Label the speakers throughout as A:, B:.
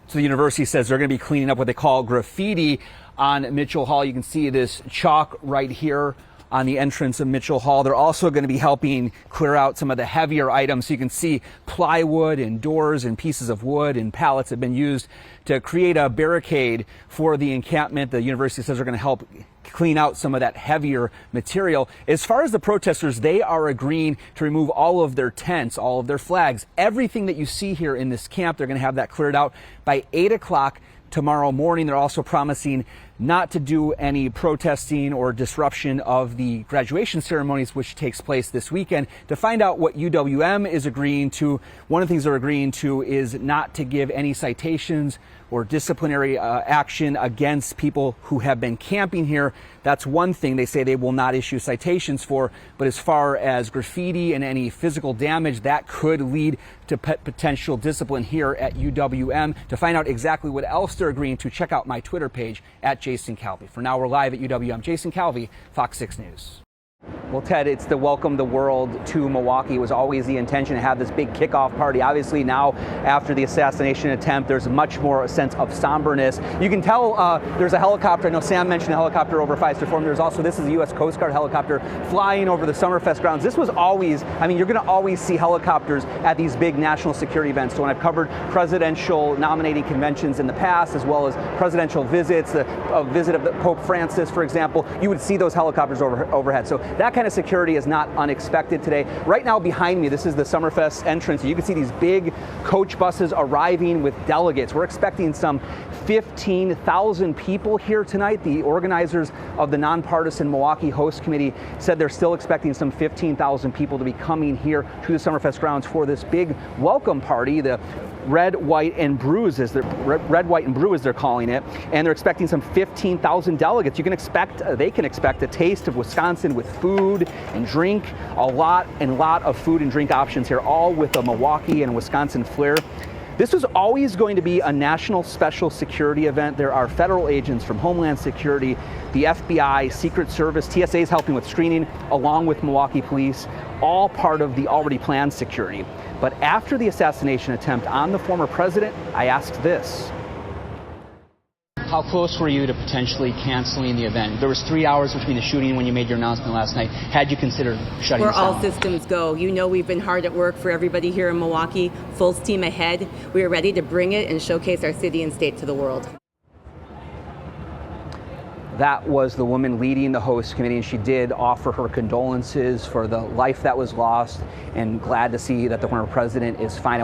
A: So the university says they're going to be cleaning up what they call graffiti on Mitchell Hall. You can see this chalk right here on the entrance of Mitchell Hall. They're also going to be helping clear out some of the heavier items. So you can see plywood and doors and pieces of wood and pallets have been used to create a barricade for the encampment. The university says they're going to help clean out some of that heavier material. As far as the protesters, they are agreeing to remove all of their tents, all of their flags, everything that you see here in this camp. They're going to have that cleared out by 8 o'clock tomorrow morning. They're also promising not to do any protesting or disruption of the graduation ceremonies, which takes place this weekend. To find out what UWM is agreeing to, one of the things they're agreeing to is not to give any citations or disciplinary action against people who have been camping here. That's one thing they say they will not issue citations for. But as far as graffiti and any physical damage, that could lead to potential discipline here at UWM. To find out exactly what else they're agreeing to, check out my Twitter page at JayCalvi. For now, we're live at UWM. JayCalvi, Fox 6 News. Well, Ted, it's the Welcome the World to Milwaukee. It was always the intention to have this big kickoff party. Obviously, now, after the assassination attempt, there's much more a sense of somberness. You can tell there's a helicopter. I know Sam mentioned a helicopter over Fiserv Forum. There's also, this is a U.S. Coast Guard helicopter flying over the Summerfest grounds. This was always, I mean, you're going to always see helicopters at these big national security events. So when I've covered presidential nominating conventions in the past, as well as presidential visits, a visit of Pope Francis, for example, you would see those helicopters overhead. So that kind of security is not unexpected today. Right now behind me, this is the Summerfest entrance. You can see these big coach buses arriving with delegates. We're expecting some 15,000 people here tonight. The organizers of the nonpartisan Milwaukee Host Committee said they're still expecting some 15,000 people to be coming here to the Summerfest grounds for this big welcome party. The Red, White, and Brew as they're calling it, and they're expecting some 15,000 delegates. They can expect a taste of Wisconsin with food and drink, a lot of food and drink options here, all with a Milwaukee and Wisconsin flair. This was always going to be a national special security event. There are federal agents from Homeland Security, the FBI, Secret Service, TSA is helping with screening, along with Milwaukee Police, all part of the already planned security. But after the assassination attempt on the former president, I asked this. How close were you to potentially canceling the event? There was 3 hours between the shooting and when you made your announcement last night. Had you considered shutting this down?
B: Where all systems go. You know we've been hard at work for everybody here in Milwaukee, full steam ahead. We are ready to bring it and showcase our city and state to the world.
A: That was the woman leading the host committee, and she did offer her condolences for the life that was lost, and glad to see that the former president is fine.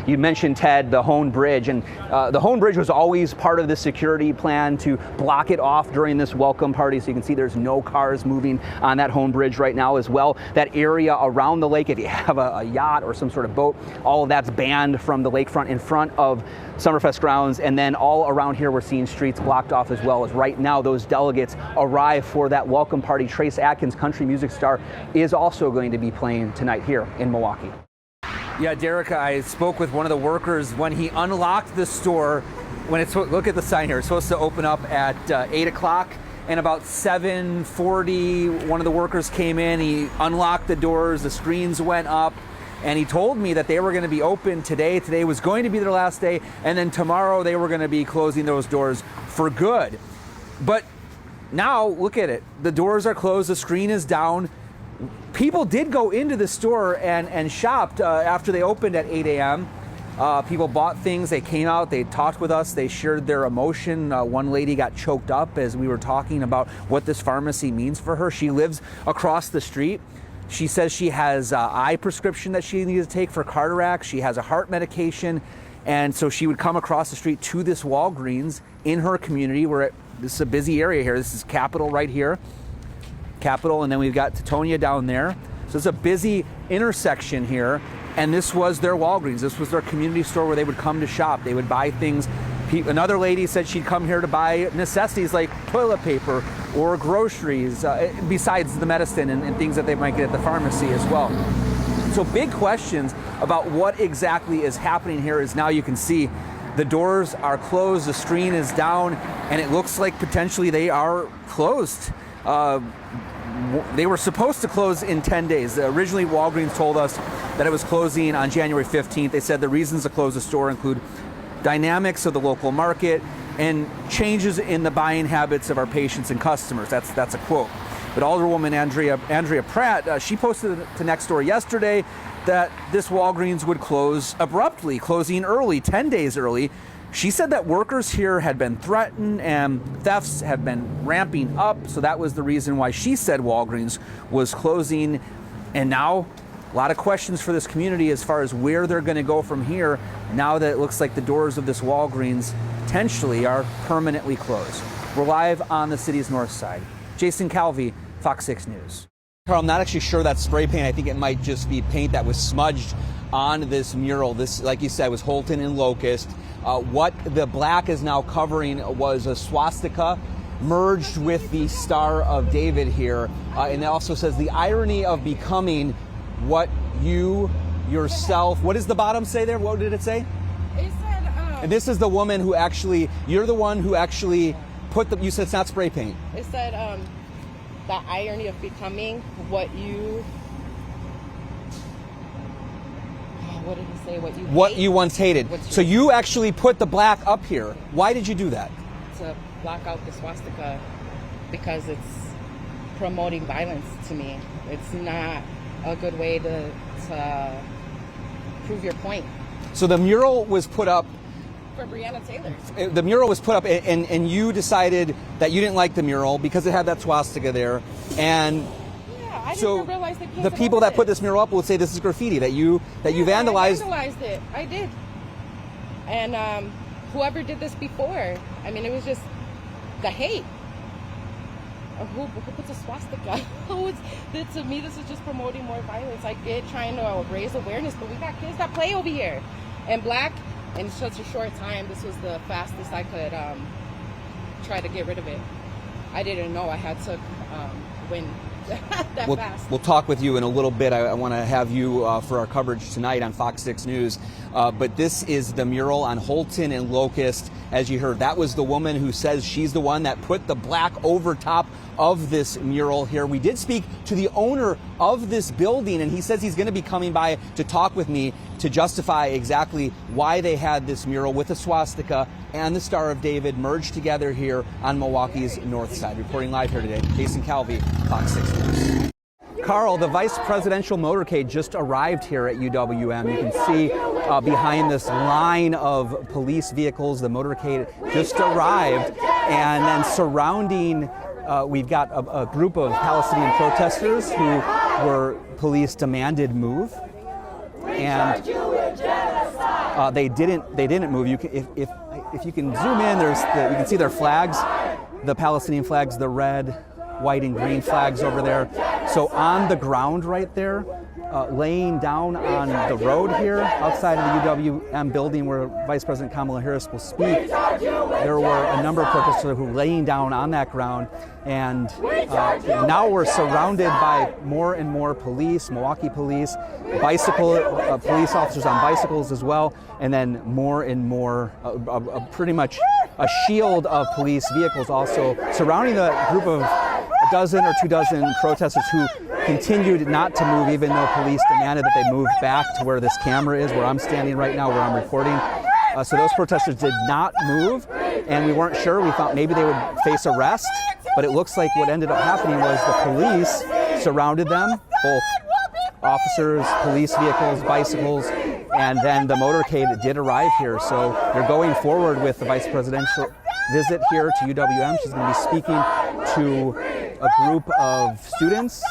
A: You mentioned, Ted, the Hone Bridge, and the Hone Bridge was always part of the security plan to block it off during this welcome party. So you can see there's no cars moving on that Hone Bridge right now as well. That area around the lake, if you have a yacht or some sort of boat, all of that's banned from the lakefront in front of Summerfest grounds. And then all around here, we're seeing streets blocked off as well, as right now those delegates arrive for that welcome party. Trace Atkins, country music star, is also going to be playing tonight here in Milwaukee. Yeah, Derek, I spoke with one of the workers when he unlocked the store. Look at the sign here. It's supposed to open up at 8 o'clock. And about 7:40, one of the workers came in. He unlocked the doors. The screens went up. And he told me that they were going to be open today. Today was going to be their last day. And then tomorrow they were going to be closing those doors for good. But now, look at it. The doors are closed. The screen is down. People did go into the store and shopped after they opened at 8 a.m. People bought things. They came out. They talked with us. They shared their emotion. One lady got choked up as we were talking about what this pharmacy means for her. She lives across the street. She says she has eye prescription that she needs to take for cataracts. She has a heart medication. And so she would come across the street to this Walgreens in her community where this is a busy area here. This is Capitol right here. Capitol, and then we've got Teutonia down there. So it's a busy intersection here. And this was their Walgreens. This was their community store where they would come to shop. They would buy things. Another lady said she'd come here to buy necessities like toilet paper or groceries, besides the medicine and things that they might get at the pharmacy as well. So big questions about what exactly is happening here is now you can see the doors are closed, the screen is down, and it looks like potentially they are closed. They were supposed to close in 10 days. Originally, Walgreens told us that it was closing on January 15th. They said the reasons to close the store include dynamics of the local market, and changes in the buying habits of our patients and customers. That's a quote. But Alderwoman Andrea Pratt, she posted to Nextdoor yesterday that this Walgreens would close abruptly, closing early, 10 days early. She said that workers here had been threatened and thefts have been ramping up. So that was the reason why she said Walgreens was closing. And now a lot of questions for this community as far as where they're going to go from here now that it looks like the doors of this Walgreens potentially are permanently closed. We're live on the city's north side. JayCalvi, Fox 6 News. Carl, I'm not actually sure that's spray paint. I think it might just be paint that was smudged on this mural. This, like you said, was Holton and Locust. What the black is now covering was a swastika merged with the Star of David here. And it also says the irony of becoming what you yourself, what does the bottom say there? What did it say?
C: It said,
A: and this is the woman who actually, you're the one who actually put the, you said it's not spray paint.
C: it said, the irony of becoming what you, what did he say? What
A: You once hated. So you actually put the black up here. Why did you do that?
C: To block out the swastika because it's promoting violence to me. It's not a good way to prove your point.
A: So the mural was put up.
C: For Breonna Taylor.
A: The mural was put up, and you decided that you didn't like the mural because it had that swastika there. And
C: yeah, I
A: so
C: didn't realize they
A: the people that put this mural up will say this is graffiti that you vandalized.
C: I vandalized it. I did. And whoever did this before, I mean, it was just the hate. Who puts a swastika? To me, this is just promoting more violence. I get trying to raise awareness, but we got kids that play over here. And black, in such a short time, this was the fastest I could try to get rid of it. I didn't know I had to win that fast.
A: We'll talk with you in a little bit. I want to have you for our coverage tonight on Fox 6 News. But this is the mural on Holton and Locust. As you heard, that was the woman who says she's the one that put the black over top of this mural here. We did speak to the owner of this building, and he says he's going to be coming by to talk with me to justify exactly why they had this mural with the swastika and the Star of David merged together here on Milwaukee's north side. Reporting live here today, JayCalvi, Fox 6 News. Carl, the vice presidential motorcade just arrived here at UWM. You can see behind this line of police vehicles, the motorcade just arrived. And then surrounding, we've got a group of Palestinian protesters who were police demanded move. And they didn't move. You can, if you can zoom in, you can see their flags, the Palestinian flags, the red, white and green flags over there. So on the ground right there, laying down on the road here outside of the UWM building where Vice President Kamala Harris will speak, there were a number of protesters who were laying down on that ground. And now we're surrounded by more and more police, Milwaukee police, police officers on bicycles as well, and then more and more, pretty much a shield of police vehicles also surrounding the group of a dozen or 2 dozen protesters who continued not to move even though police demanded that they move back to where this camera is, where I'm standing right now, where I'm reporting. So those protesters did not move, and we weren't sure. We thought maybe they would face arrest, but it looks like what ended up happening was the police surrounded them, both officers, police vehicles, bicycles, and then the motorcade did arrive here. So they're going forward with the vice presidential visit here to UWM. She's going to be speaking to a group of students.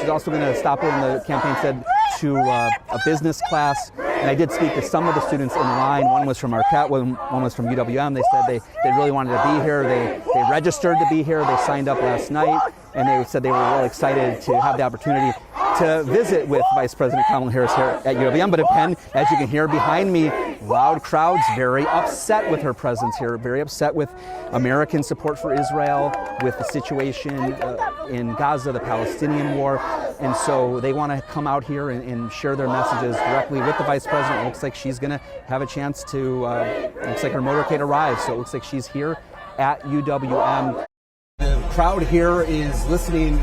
A: She's also going to stop in, the campaign said, to a business class. And I did speak to some of the students in line. One was from Marquette, one was from UWM. They said they really wanted to be here. They registered to be here. They signed up last night, and they said they were really excited to have the opportunity to visit with Vice President Kamala Harris here at UWM. But again, as you can hear behind me, loud crowds, very upset with her presence here, very upset with American support for Israel, with the situation in Gaza, the Palestinian war. And so they want to come out here and share their messages directly with the Vice President. It looks like she's going to have a chance to, looks like her motorcade arrived, so it looks like she's here at UWM. The crowd here is listening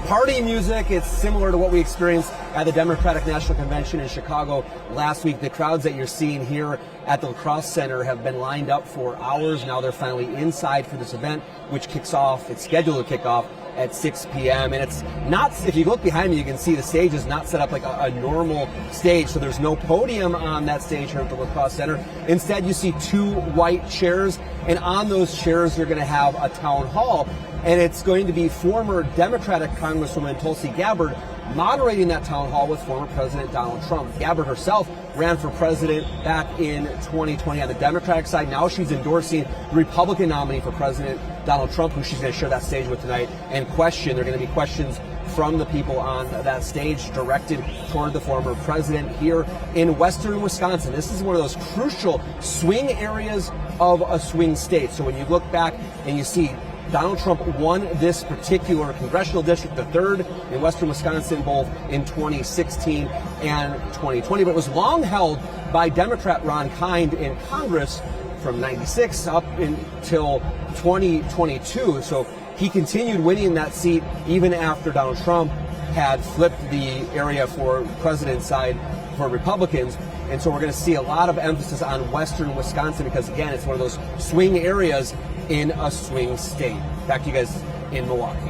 D: party music. It's similar to what we experienced at the Democratic National Convention in Chicago last week. The crowds that you're seeing here at the Crosse Center have been lined up for hours. Now they're finally inside for this event, which kicks off, it's scheduled to kick off at 6 p.m. And it's not, if you look behind me, you can see the stage is not set up like a normal stage. So there's no podium on that stage here at the Crosse Center. Instead, you see 2 white chairs, and on those chairs, you're going to have a town hall. And it's going to be former Democratic Congresswoman Tulsi Gabbard moderating that town hall with former President Donald Trump. Gabbard herself ran for president back in 2020 on the Democratic side. Now she's endorsing the Republican nominee for President, Donald Trump, who she's going to share that stage with tonight and question. There are going to be questions from the people on that stage directed toward the former president here in western Wisconsin. This is one of those crucial swing areas of a swing state. So when you look back and you see Donald Trump won this particular congressional district, the 3rd in western Wisconsin, both in 2016 and 2020. But it was long held by Democrat Ron Kind in Congress from 96 up until 2022. So he continued winning that seat even after Donald Trump had flipped the area for president side for Republicans. And so we're going to see a lot of emphasis on western Wisconsin because, again, it's one of those swing areas in a swing state. Back to you guys in Milwaukee.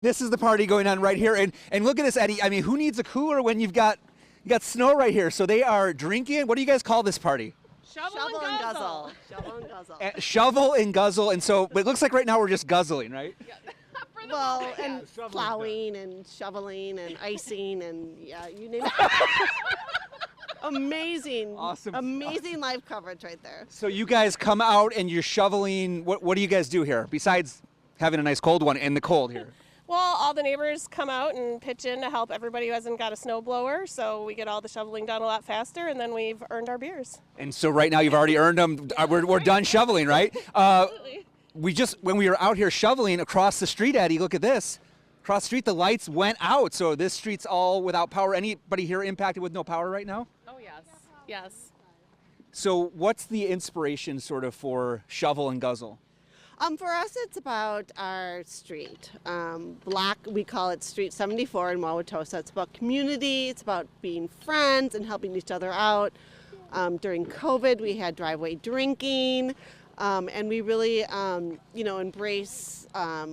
A: This is the party going on right here. And look at this, Eddie. I mean, who needs a cooler when you got snow right here? So they are drinking. What do you guys call this party?
E: Shovel and guzzle. Shovel and guzzle.
A: Shovel and guzzle. And so it looks like right now we're just guzzling, right?
E: Yeah. Well, and plowing and shoveling and icing and yeah, you name it. Amazing.
A: Awesome.
E: Amazing live coverage right there.
A: So you guys come out and you're shoveling. What do you guys do here besides having a nice cold one in the cold here?
F: Well, all the neighbors come out and pitch in to help everybody who hasn't got a snow blower, so we get all the shoveling done a lot faster, and then we've earned our beers.
A: And so right now you've already earned them. We're done shoveling, right?
F: Absolutely.
A: When we were out here shoveling across the street, Eddie, look at this. Across the street, the lights went out, so this street's all without power. Anybody here impacted with no power right now?
F: Oh, yes. Yes.
A: So what's the inspiration sort of for shovel and guzzle?
E: For us, it's about our street. We call it Street 74 in Wauwatosa. It's about community. It's about being friends and helping each other out. During COVID, we had driveway drinking, and we really, embrace.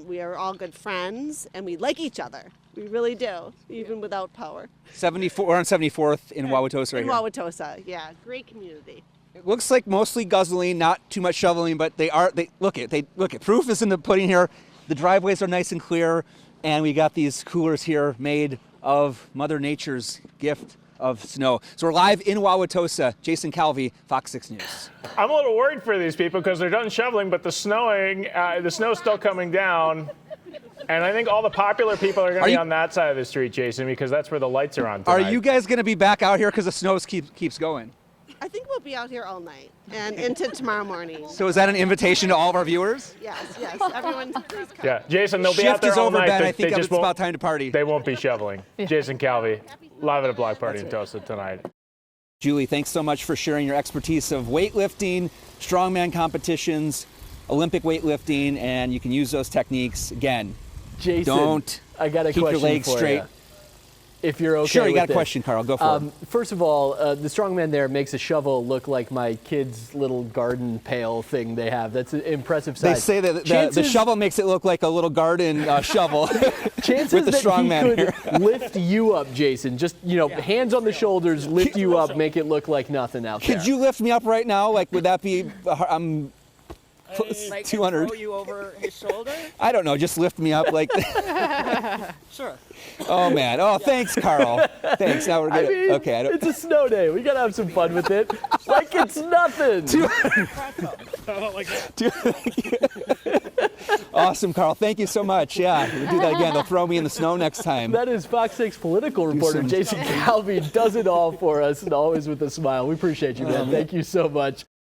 E: We are all good friends, and we like each other. We really do, even without power.
A: 74 on 74th in Wauwatosa right
E: in
A: here.
E: Wauwatosa, yeah, great community.
A: It looks like mostly guzzling, not too much shoveling, but they look at proof is in the pudding here. The driveways are nice and clear, and we got these coolers here made of Mother Nature's gift of snow. So we're live in Wauwatosa. JayCalvi, Fox 6 News.
G: I'm a little worried for these people because they're done shoveling, but the snow's still coming down. And I think all the popular people are going to be on that side of the street, Jason, because that's where the lights are on tonight.
A: Are you guys going to be back out here because the snow keeps going?
E: I think we'll be out here all night and into tomorrow morning.
A: So is that an invitation to all of our viewers?
E: Yes, everyone please come.
G: Yeah, Jason, they'll be
A: Shift
G: out there
A: is
G: all
A: over,
G: night.
A: Ben.
G: They
A: I think
G: just
A: it's about time to party.
G: They won't be shoveling. JayCalvi, live at a block party in Tosa tonight.
A: Julie, thanks so much for sharing your expertise of weightlifting, strongman competitions, Olympic weightlifting, and you can use those techniques. Again,
H: Jason, I got a
A: keep
H: question
A: your legs
H: for
A: straight.
H: You. If you're okay
A: Sure, you got
H: with
A: a
H: it.
A: question, Carl. Go for it.
H: First of all, the strongman there makes a shovel look like my kid's little garden pail thing they have. That's an impressive size.
A: They say that the shovel makes it look like a little garden shovel.
H: Chances
A: with the
H: that
A: strongman
H: he could lift you up, Jason. Just, hands on the shoulders, lift you up, make it look like nothing out there.
A: Could you lift me up right now? Like, would that be? I'm
I: like
A: 200.
I: Throw you over his shoulder?
A: I don't know. Just lift me up like.
I: Sure.
A: Oh man. Oh, thanks, Carl. Thanks. Now we're good.
H: I mean,
A: okay.
H: It's a snow day. We gotta have some fun with it. Like it's nothing.
A: Awesome, Carl. Thank you so much. Yeah, we'll do that again. They'll throw me in the snow next time.
H: That is Fox 6 political reporter JayCalvi does it all for us and always with a smile. We appreciate you, man. Thank you so much.